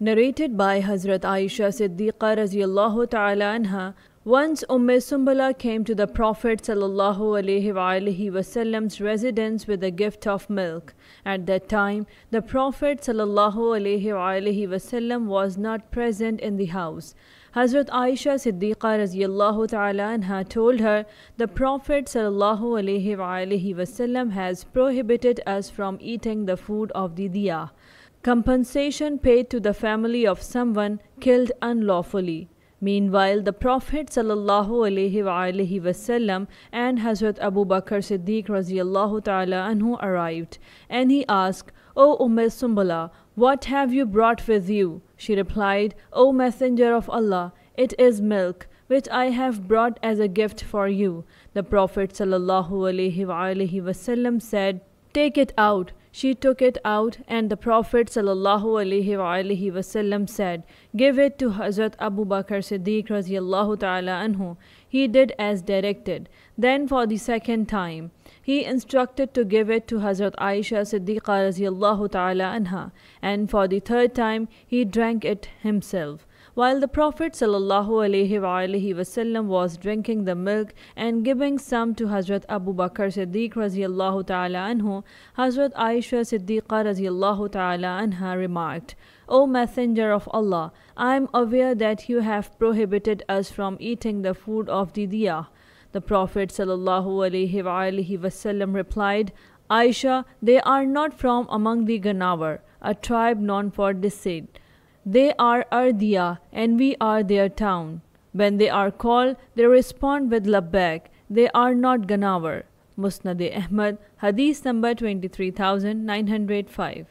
Narrated by Hazrat Aisha Siddiqa Raziyallahu Ta'ala Anha, once Sumbala came to the Prophet Wasallam's residence with a gift of milk. At that time, the Prophet Wasallam was not present in the house. Hazrat Aisha Siddiqa Raziyallahu Ta'ala Anha told her, the Prophet Wasallam has prohibited us from eating the food of the diya, compensation paid to the family of someone killed unlawfully. Meanwhile, the Prophet ﷺ and Hazrat Abu Bakr Siddiq radiyallahu ta'ala anhu arrived, and he asked, "O Sumbala, what have you brought with you?" She replied, "O Messenger of Allah, it is milk, which I have brought as a gift for you." The Prophet ﷺ said, "Take it out." She took it out, and the Prophet ﷺ said, "Give it to Hazrat Abu Bakr Siddiq radiyallahu ta'ala anhu." He did as directed. Then for the second time, he instructed to give it to Hazrat Aisha Siddiqa radiyallahu ta'ala anha, and for the third time, he drank it himself. While the Prophet ﷺ was drinking the milk and giving some to Hazrat Abu Bakr Siddiq radiyallahu ta'ala anhu, Hazrat Aisha Siddiqa radiyallahu ta'ala anha remarked, "O Messenger of Allah, I am aware that you have prohibited us from eating the food of the diya." The Prophet ﷺ replied, "Aisha, they are not from among the Ganawar, a tribe known for deceit. They are our diya, and we are their town. When they are called, they respond with labbaik. They are not Ganawar." Musnad Ahmad, Hadith number 23905.